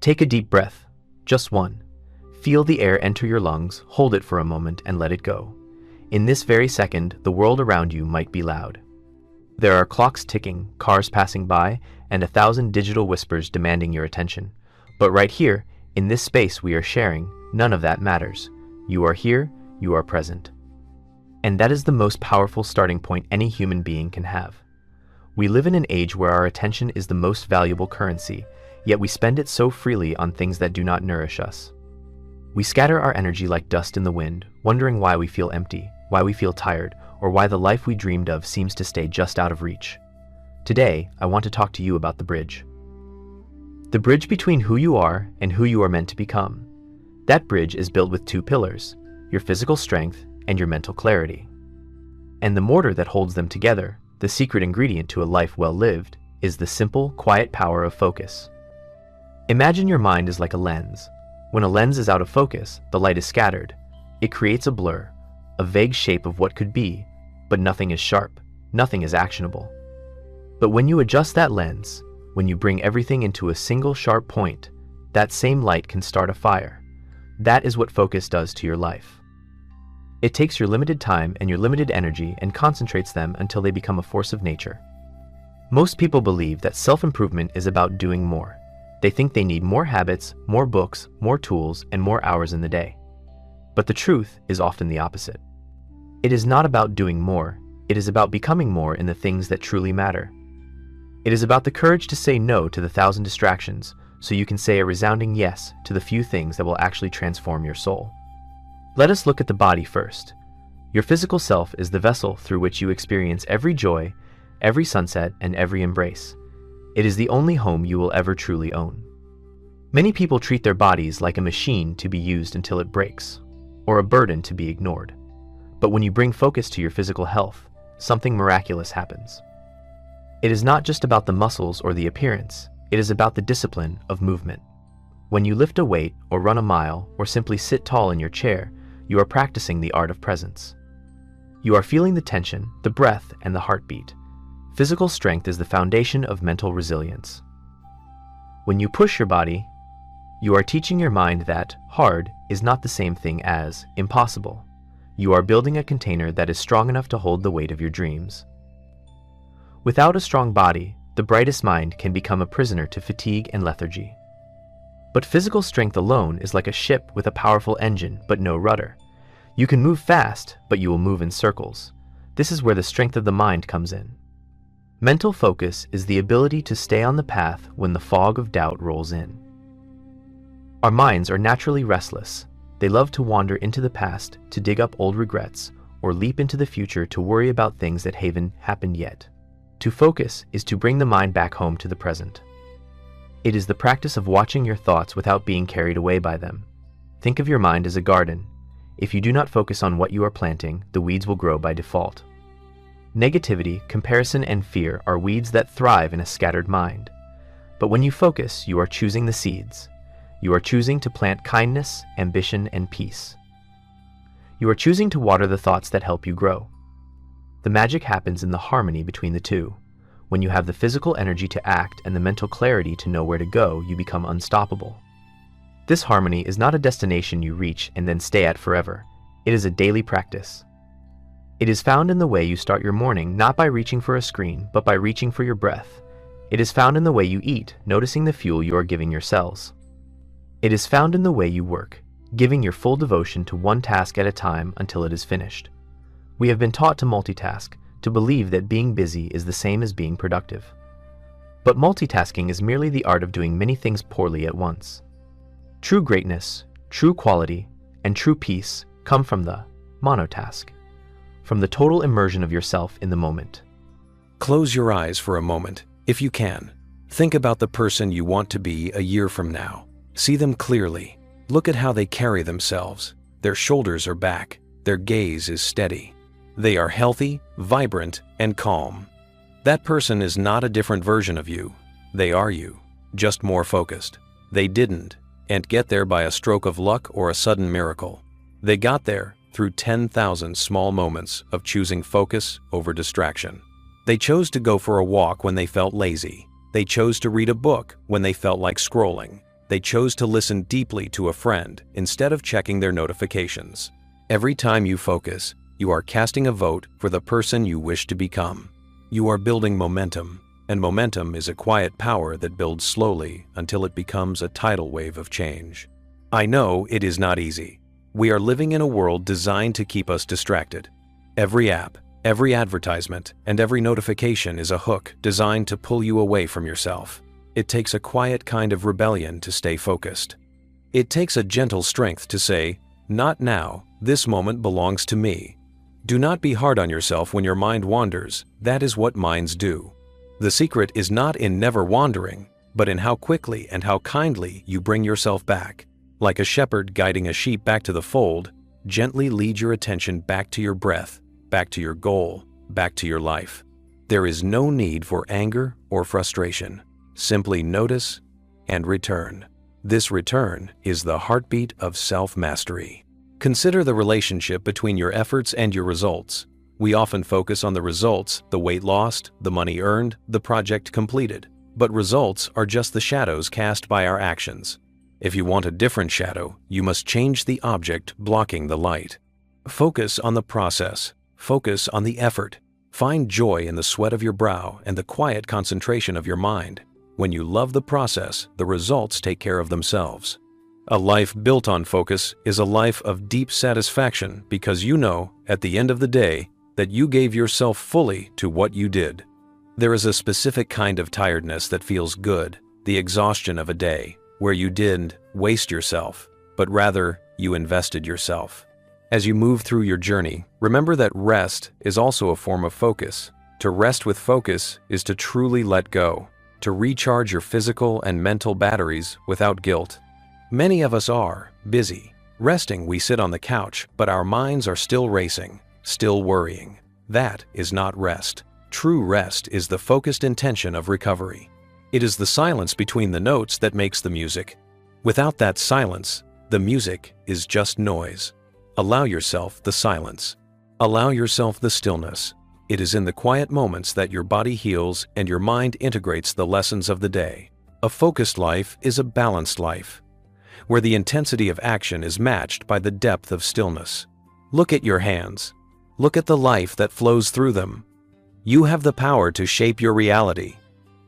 Take a deep breath, just one. Feel the air enter your lungs, hold it for a moment and let it go. In this very second, the world around you might be loud. There are clocks ticking, cars passing by, and 1,000 digital whispers demanding your attention. But right here, in this space we are sharing, none of that matters. You are here, you are present. And that is the most powerful starting point any human being can have. We live in an age where our attention is the most valuable currency, yet we spend it so freely on things that do not nourish us. We scatter our energy like dust in the wind, wondering why we feel empty, why we feel tired, or why the life we dreamed of seems to stay just out of reach. Today, I want to talk to you about the bridge. The bridge between who you are and who you are meant to become. That bridge is built with two pillars, your physical strength and your mental clarity. And the mortar that holds them together, the secret ingredient to a life well lived, is the simple, quiet power of focus. Imagine your mind is like a lens. When a lens is out of focus, the light is scattered. It creates a blur, a vague shape of what could be, but nothing is sharp, nothing is actionable. But when you adjust that lens, when you bring everything into a single sharp point, that same light can start a fire. That is what focus does to your life. It takes your limited time and your limited energy and concentrates them until they become a force of nature. Most people believe that self-improvement is about doing more. They think they need more habits, more books, more tools, and more hours in the day. But the truth is often the opposite. It is not about doing more, it is about becoming more in the things that truly matter. It is about the courage to say no to the 1,000 distractions, so you can say a resounding yes to the few things that will actually transform your soul. Let us look at the body first. Your physical self is the vessel through which you experience every joy, every sunset, and every embrace. It is the only home you will ever truly own. Many people treat their bodies like a machine to be used until it breaks, or a burden to be ignored. But when you bring focus to your physical health, something miraculous happens. It is not just about the muscles or the appearance, it is about the discipline of movement. When you lift a weight, or run a mile, or simply sit tall in your chair, you are practicing the art of presence. You are feeling the tension, the breath, and the heartbeat. Physical strength is the foundation of mental resilience. When you push your body, you are teaching your mind that hard is not the same thing as impossible. You are building a container that is strong enough to hold the weight of your dreams. Without a strong body, the brightest mind can become a prisoner to fatigue and lethargy. But physical strength alone is like a ship with a powerful engine but no rudder. You can move fast, but you will move in circles. This is where the strength of the mind comes in. Mental focus is the ability to stay on the path when the fog of doubt rolls in. Our minds are naturally restless. They love to wander into the past to dig up old regrets, or leap into the future to worry about things that haven't happened yet. To focus is to bring the mind back home to the present. It is the practice of watching your thoughts without being carried away by them. Think of your mind as a garden. If you do not focus on what you are planting, the weeds will grow by default. Negativity, comparison, and fear are weeds that thrive in a scattered mind. But when you focus, you are choosing the seeds. You are choosing to plant kindness, ambition, and peace. You are choosing to water the thoughts that help you grow. The magic happens in the harmony between the two. When you have the physical energy to act and the mental clarity to know where to go, you become unstoppable. This harmony is not a destination you reach and then stay at forever. It is a daily practice. It is found in the way you start your morning, not by reaching for a screen, but by reaching for your breath. It is found in the way you eat, noticing the fuel you are giving your cells. It is found in the way you work, giving your full devotion to one task at a time until it is finished. We have been taught to multitask, to believe that being busy is the same as being productive. But multitasking is merely the art of doing many things poorly at once. True greatness, true quality, and true peace come from the monotask, from the total immersion of yourself in the moment. Close your eyes for a moment, if you can. Think about the person you want to be a year from now. See them clearly. Look at how they carry themselves. Their shoulders are back. Their gaze is steady. They are healthy, vibrant, and calm. That person is not a different version of you. They are you, just more focused. They didn't get there by a stroke of luck or a sudden miracle. They got there through 10,000 small moments of choosing focus over distraction. They chose to go for a walk when they felt lazy. They chose to read a book when they felt like scrolling. They chose to listen deeply to a friend instead of checking their notifications. Every time you focus, you are casting a vote for the person you wish to become. You are building momentum, and momentum is a quiet power that builds slowly until it becomes a tidal wave of change. I know it is not easy. We are living in a world designed to keep us distracted. Every app, every advertisement, and every notification is a hook designed to pull you away from yourself. It takes a quiet kind of rebellion to stay focused. It takes a gentle strength to say, "Not now, this moment belongs to me." Do not be hard on yourself when your mind wanders. That is what minds do. The secret is not in never wandering, but in how quickly and how kindly you bring yourself back. Like a shepherd guiding a sheep back to the fold, gently lead your attention back to your breath, back to your goal, back to your life. There is no need for anger or frustration. Simply notice and return. This return is the heartbeat of self-mastery. Consider the relationship between your efforts and your results. We often focus on the results, the weight lost, the money earned, the project completed. But results are just the shadows cast by our actions. If you want a different shadow, you must change the object blocking the light. Focus on the process. Focus on the effort. Find joy in the sweat of your brow and the quiet concentration of your mind. When you love the process, the results take care of themselves. A life built on focus is a life of deep satisfaction because you know, at the end of the day, that you gave yourself fully to what you did. There is a specific kind of tiredness that feels good, the exhaustion of a day, where you didn't waste yourself, but rather you invested yourself. As you move through your journey, remember that rest is also a form of focus. To rest with focus is to truly let go, to recharge your physical and mental batteries without guilt. Many of us are busy. Resting, we sit on the couch, but our minds are still racing, still worrying. That is not rest. True rest is the focused intention of recovery. It is the silence between the notes that makes the music. Without that silence, the music is just noise. Allow yourself the silence. Allow yourself the stillness. It is in the quiet moments that your body heals and your mind integrates the lessons of the day. A focused life is a balanced life, where the intensity of action is matched by the depth of stillness. Look at your hands. Look at the life that flows through them. You have the power to shape your reality.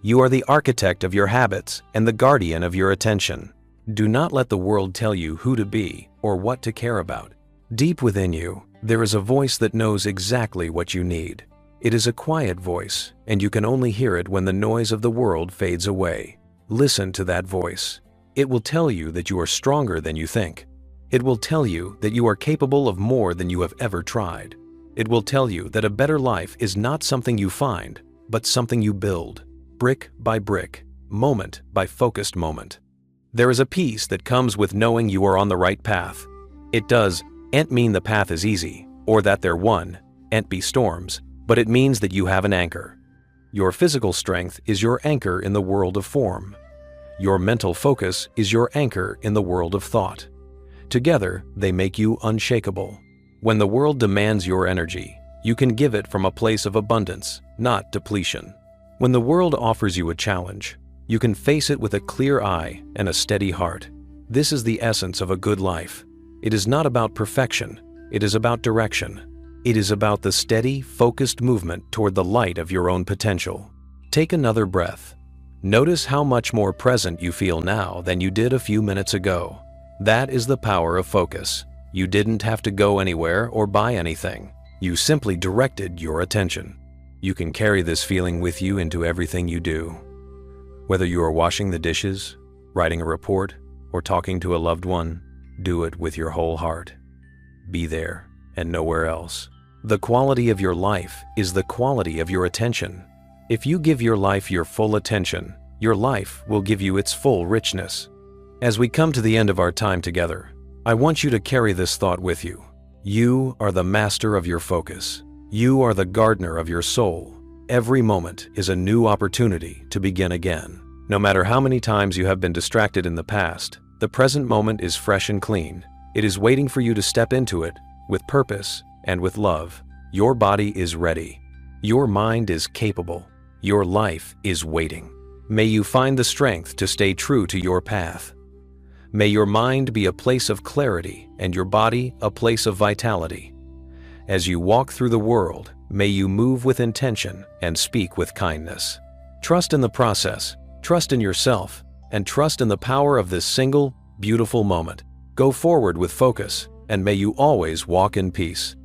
You are the architect of your habits and the guardian of your attention. Do not let the world tell you who to be or what to care about. Deep within you, there is a voice that knows exactly what you need. It is a quiet voice, and you can only hear it when the noise of the world fades away. Listen to that voice. It will tell you that you are stronger than you think. It will tell you that you are capable of more than you have ever tried. It will tell you that a better life is not something you find, but something you build, brick by brick, moment by focused moment. There is a peace that comes with knowing you are on the right path. It doesn't mean the path is easy, or that there won't be storms, but it means that you have an anchor. Your physical strength is your anchor in the world of form. Your mental focus is your anchor in the world of thought. Together, they make you unshakable. When the world demands your energy, you can give it from a place of abundance, not depletion. When the world offers you a challenge, you can face it with a clear eye and a steady heart. This is the essence of a good life. It is not about perfection. It is about direction. It is about the steady, focused movement toward the light of your own potential. Take another breath. Notice how much more present you feel now than you did a few minutes ago. That is the power of focus. You didn't have to go anywhere or buy anything. You simply directed your attention. You can carry this feeling with you into everything you do. Whether you are washing the dishes, writing a report, or talking to a loved one, do it with your whole heart. Be there and nowhere else. The quality of your life is the quality of your attention. If you give your life your full attention, your life will give you its full richness. As we come to the end of our time together, I want you to carry this thought with you. You are the master of your focus. You are the gardener of your soul. Every moment is a new opportunity to begin again. No matter how many times you have been distracted in the past, the present moment is fresh and clean. It is waiting for you to step into it with purpose and with love. Your body is ready. Your mind is capable. Your life is waiting. May you find the strength to stay true to your path. May your mind be a place of clarity and your body a place of vitality. As you walk through the world, may you move with intention and speak with kindness. Trust in the process, trust in yourself, and trust in the power of this single, beautiful moment. Go forward with focus, and may you always walk in peace.